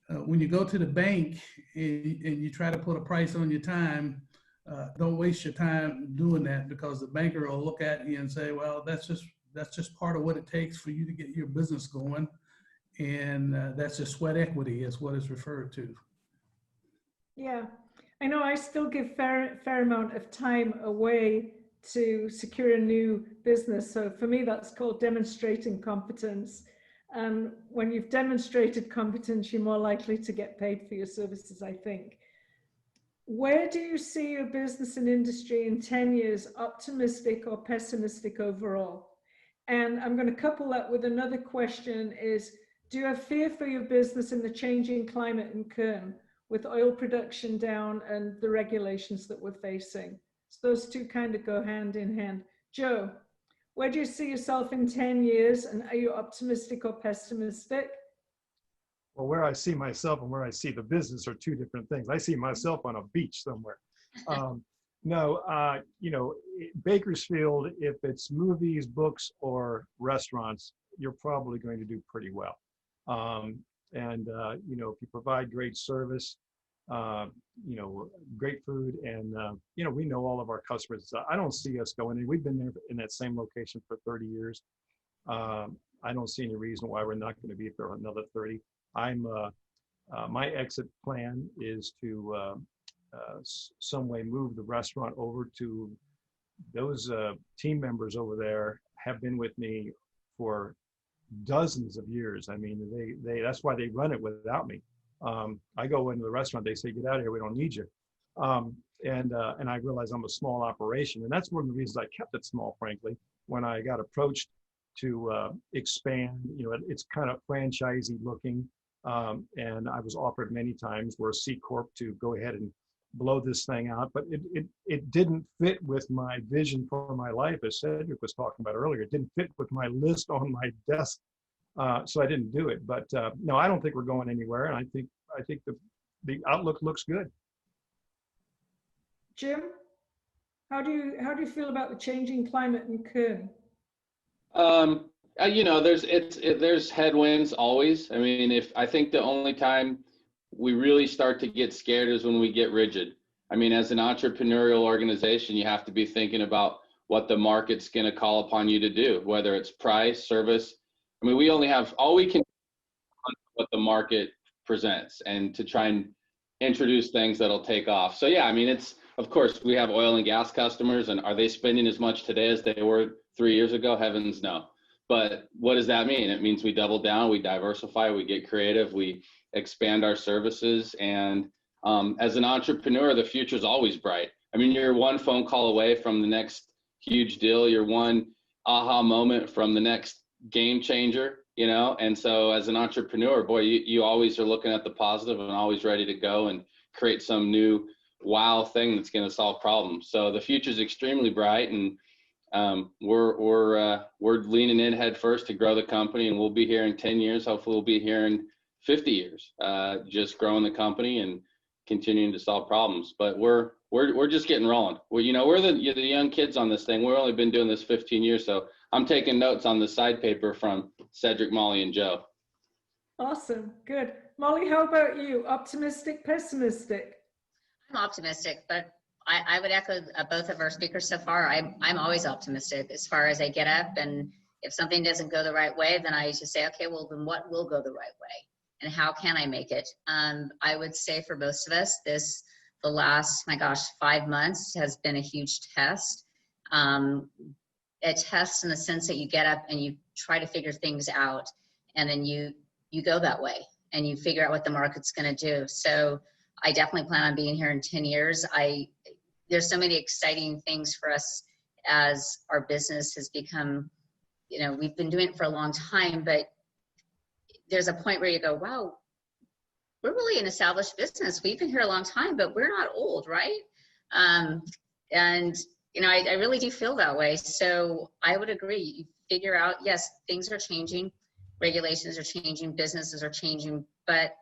when you go to the bank and you try to put a price on your time, don't waste your time doing that, because the banker will look at you and say, well, that's just part of what it takes for you to get your business going. And that's just sweat equity is what it's referred to. Yeah, I know I still give fair amount of time away to secure a new business. So for me, that's called demonstrating competence. And when you've demonstrated competence, you're more likely to get paid for your services, I think. Where do you see your business and industry in 10 years, optimistic or pessimistic overall? And I'm going to couple that with another question is, do you have fear for your business in the changing climate in Kern with oil production down and the regulations that we're facing? So those two kind of go hand in hand. Joe, where do you see yourself in 10 years, and are you optimistic or pessimistic? Well, where I see myself and where I see the business are two different things. I see myself on a beach somewhere. No, you know, Bakersfield, if it's movies, books, or restaurants, you're probably going to do pretty well. You know, if you provide great service, you know, great food, and you know, we know all of our customers. I don't see us going in. We've been there in that same location for 30 years. I don't see any reason why we're not going to be there another 30. My exit plan is to some way move the restaurant over to those team members over there have been with me for dozens of years. I mean, that's why they run it without me. I go into the restaurant, they say, get out of here, we don't need you. And I realize I'm a small operation. And that's one of the reasons I kept it small, frankly. When I got approached to expand, you know, it's kind of franchisey looking. And I was offered many times, we're a C Corp, to go ahead and blow this thing out. But it didn't fit with my vision for my life, as Cedric was talking about earlier. It didn't fit with my list on my desk. So I didn't do it. But no, I don't think we're going anywhere. And I think the outlook looks good. Jim, how do you feel about the changing climate in Kern? You know, there's headwinds always. I mean, I think the only time we really start to get scared is when we get rigid. I mean, as an entrepreneurial organization, you have to be thinking about what the market's going to call upon you to do, whether it's price, service. I mean, all we can do is what the market presents and to try and introduce things that'll take off. So yeah, I mean, of course, we have oil and gas customers, and are they spending as much today as they were 3 years ago? Heavens no. But what does that mean? It means we double down, we diversify, we get creative, we expand our services. And as an entrepreneur, the future is always bright. I mean, you're one phone call away from the next huge deal. You're one aha moment from the next game changer, you know? And so as an entrepreneur, boy, you always are looking at the positive and always ready to go and create some new wow thing that's going to solve problems. So the future is extremely bright, and we're leaning in head first to grow the company, and we'll be here in 10 years. Hopefully we'll be here in 50 years, just growing the company and continuing to solve problems. But we're just getting rolling. You know, we're the young kids on this thing. We've only been doing this 15 years. So I'm taking notes on the side paper from Cedric, Molly, and Joe. Awesome, good. Molly, how about you? Optimistic, pessimistic? I'm optimistic, but I would echo both of our speakers so far. I'm always optimistic as far as I get up, and if something doesn't go the right way, then I just say, okay, well, then what will go the right way? And how can I make it? I would say for most of us, the last, my gosh, 5 months has been a huge test. A test in the sense that you get up and you try to figure things out, and then you go that way and you figure out what the market's going to do. So I definitely plan on being here in 10 years. There's so many exciting things for us as our business has become, we've been doing it for a long time, but there's a point where you go, wow, we're really an established business. We've been here a long time, but we're not old, right? And I really do feel that way. So I would agree. You figure out, yes, things are changing, regulations are changing, businesses are changing, but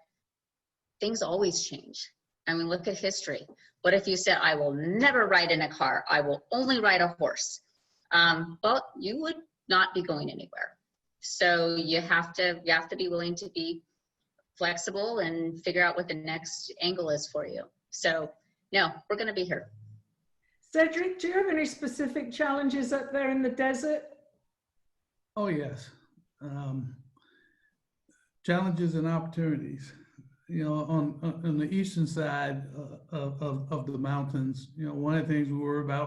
things always change. I mean, look at history. What if you said, I will never ride in a car, I will only ride a horse? Well, you would not be going anywhere. So you have to be willing to be flexible and figure out what the next angle is for you. So no, we're going to be here. Cedric, do you have any specific challenges up there in the desert? Oh, yes. Challenges and opportunities. On the eastern side of the mountains, one of the things we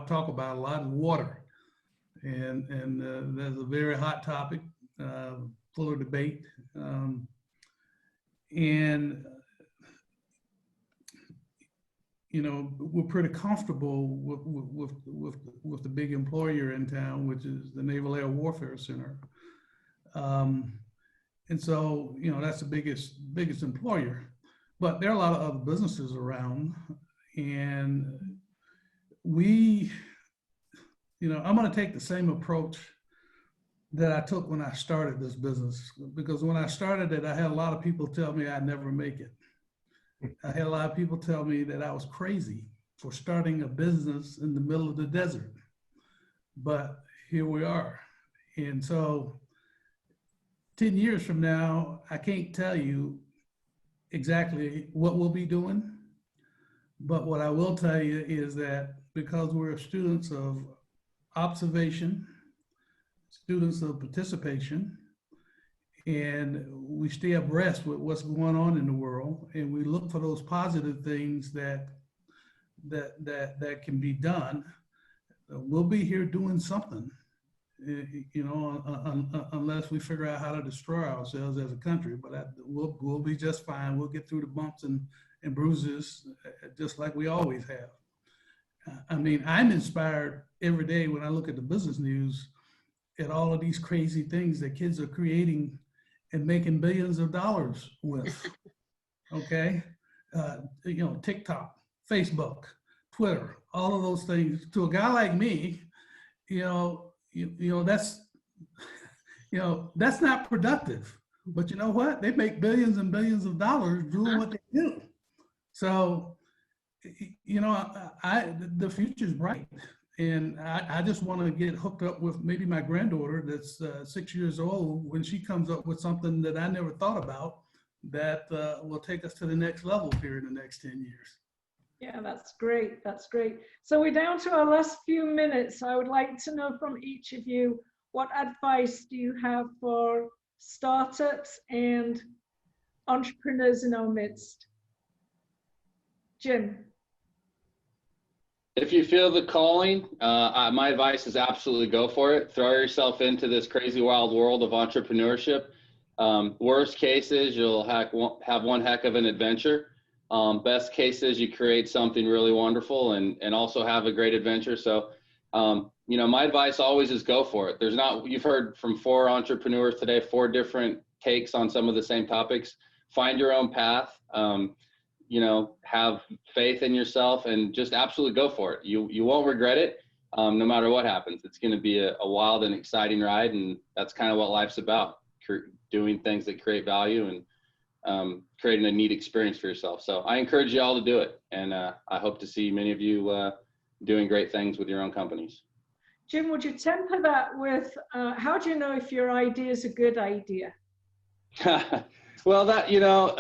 talk about a lot is water. And that's a very hot topic, full of debate. We're pretty comfortable with the big employer in town, which is the Naval Air Warfare Center. And so, that's the biggest employer. But there are a lot of other businesses around, and I'm going to take the same approach that I took when I started this business, because when I started it, I had a lot of people tell me I'd never make it. I had a lot of people tell me that I was crazy for starting a business in the middle of the desert, but here we are. And so 10 years from now, I can't tell you exactly what we'll be doing, but what I will tell you is that because we're students of observation, students of participation, and we stay abreast with what's going on in the world, and we look for those positive things that can be done, we'll be here doing something, unless we figure out how to destroy ourselves as a country. But we'll be just fine. We'll get through the bumps and bruises just like we always have. I mean, I'm inspired every day when I look at the business news at all of these crazy things that kids are creating and making billions of dollars with. Okay, TikTok, Facebook, Twitter, all of those things. To a guy like me, that's not productive. But you know what? They make billions and billions of dollars doing what they do. So, the future's bright. And I just want to get hooked up with maybe my granddaughter that's 6 years old when she comes up with something that I never thought about that will take us to the next level here in the next 10 years. Yeah, that's great. That's great. So we're down to our last few minutes. I would like to know from each of you, what advice do you have for startups and entrepreneurs in our midst? Jim. If you feel the calling, my advice is absolutely go for it. Throw yourself into this crazy wild world of entrepreneurship. Worst case is you'll have one heck of an adventure. Best case is you create something really wonderful and also have a great adventure. So, my advice always is go for it. You've heard from 4 entrepreneurs today, 4 different takes on some of the same topics. Find your own path. Have faith in yourself and just absolutely go for it. You won't regret it, no matter what happens. It's going to be a wild and exciting ride, and that's kind of what life's about, doing things that create value and creating a neat experience for yourself. So I encourage you all to do it, and I hope to see many of you doing great things with your own companies. Jim, would you temper that with, how do you know if your idea is a good idea? Well, that, you'll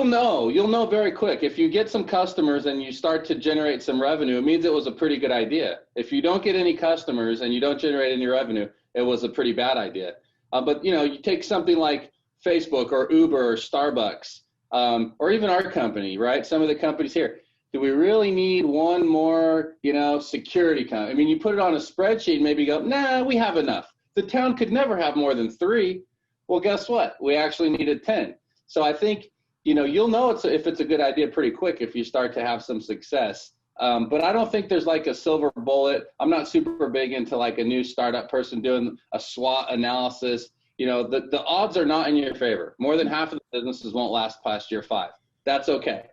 know very quick. If you get some customers and you start to generate some revenue, it means it was a pretty good idea. If you don't get any customers and you don't generate any revenue, it was a pretty bad idea. But you take something like Facebook or Uber or Starbucks, or even our company, right? Some of the companies here. Do we really need one more, security company? I mean, you put it on a spreadsheet and maybe go, nah, we have enough. The town could never have more than 3. Well, guess what? We actually needed 10. So I think, you'll know if it's a good idea pretty quick if you start to have some success. But I don't think there's like a silver bullet. I'm not super big into like a new startup person doing a SWOT analysis. The odds are not in your favor. More than half of the businesses won't last past year 5. That's okay.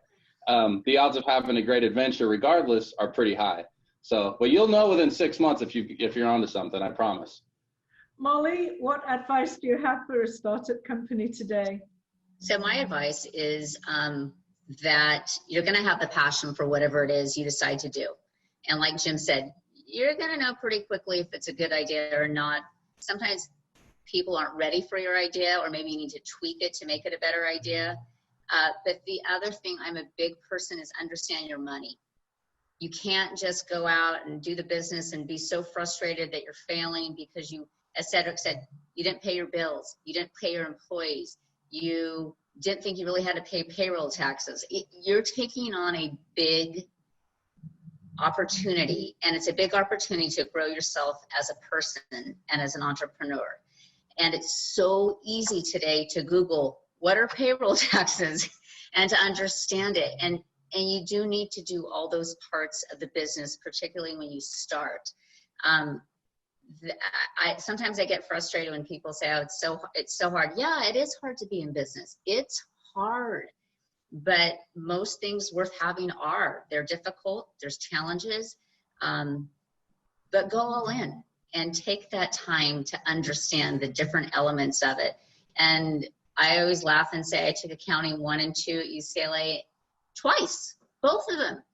The odds of having a great adventure regardless are pretty high. So, but you'll know within 6 months if you're onto something, I promise. Molly, what advice do you have for a startup company today? So my advice is that you're going to have the passion for whatever it is you decide to do. And like Jim said, you're going to know pretty quickly if it's a good idea or not. Sometimes people aren't ready for your idea, or maybe you need to tweak it to make it a better idea. But the other thing, I'm a big person, is understand your money. You can't just go out and do the business and be so frustrated that you're failing because you, as Cedric said, you didn't pay your bills, you didn't pay your employees, you didn't think you really had to pay payroll taxes. You're taking on a big opportunity, and it's a big opportunity to grow yourself as a person and as an entrepreneur. And it's so easy today to Google, what are payroll taxes, and to understand it. And you do need to do all those parts of the business, particularly when you start. Sometimes I get frustrated when people say, oh, it's so hard. Yeah, it is hard to be in business. It's hard, but most things worth having they're difficult, there's challenges, but go all in and take that time to understand the different elements of it. And I always laugh and say I took accounting 1 and 2 at UCLA twice, both of them.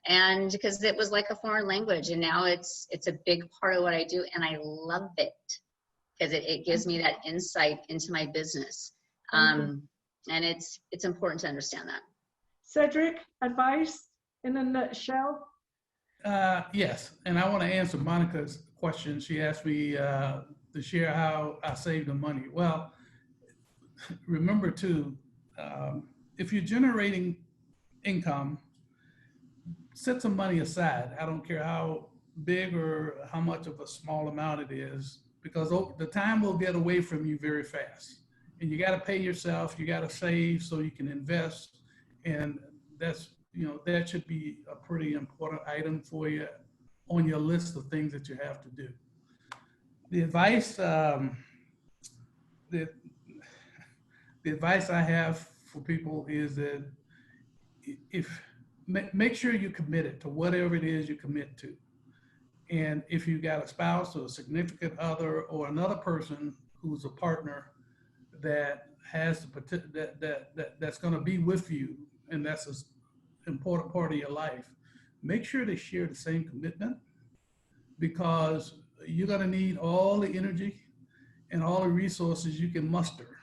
And because it was like a foreign language, and now it's a big part of what I do, and I love it because it gives me that insight into my business. And it's important to understand that. Cedric, advice in a nutshell? Yes, and I want to answer Monica's question. She asked me to share how I saved the money. Well, remember too, if you're generating income, set some money aside. I don't care how big or how much of a small amount it is, because the time will get away from you very fast. And you got to pay yourself, you got to save so you can invest. And that's, that should be a pretty important item for you on your list of things that you have to do. The advice, the advice I have for people is that make sure you're committed to whatever it is you commit to. And if you got a spouse or a significant other or another person who's a partner that has that's going to be with you, and that's an important part of your life, make sure they share the same commitment, because you're going to need all the energy and all the resources you can muster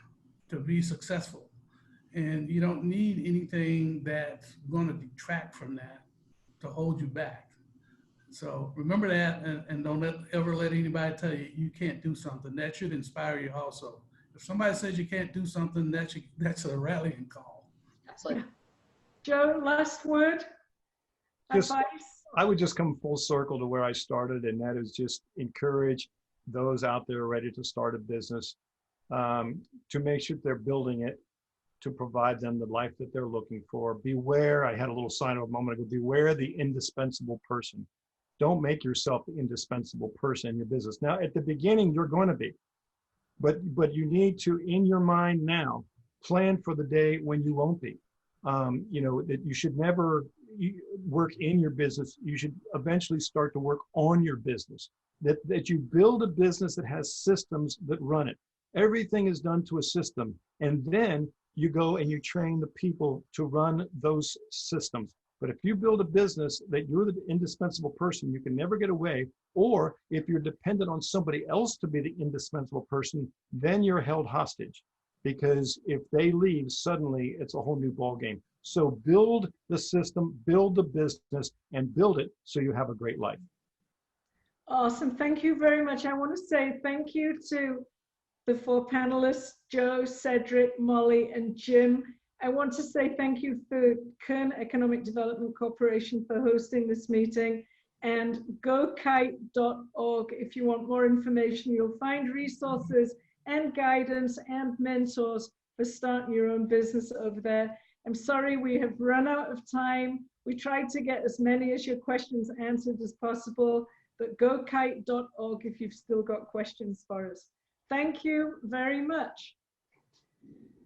to be successful. And you don't need anything that's going to detract from that to hold you back. So remember that, and don't ever let anybody tell you you can't do something. That should inspire you also. If somebody says you can't do something, that's a rallying call. Absolutely. Joe, last word, advice? I would just come full circle to where I started, and that is just encourage those out there ready to start a business to make sure they're building it to provide them the life that they're looking for. Beware, I had a little sign a moment ago, beware the indispensable person. Don't make yourself the indispensable person in your business. Now, at the beginning, you're going to be, but you need to, in your mind now, plan for the day when you won't be. That you should never work in your business. You should eventually start to work on your business. That you build a business that has systems that run it. Everything is done to a system, and then you go and you train the people to run those systems. But if you build a business that you're the indispensable person, you can never get away, or if you're dependent on somebody else to be the indispensable person, then you're held hostage. Because if they leave, suddenly it's a whole new ballgame. So build the system, build the business, and build it so you have a great life. Awesome. Thank you very much. I want to say thank you to the 4 panelists, Joe, Cedric, Molly, and Jim. I want to say thank you for Kern Economic Development Corporation for hosting this meeting, and gokite.org. If you want more information, you'll find resources and guidance and mentors for starting your own business over there. I'm sorry we have run out of time. We tried to get as many as your questions answered as possible, but gokite.org if you've still got questions for us. Thank you very much.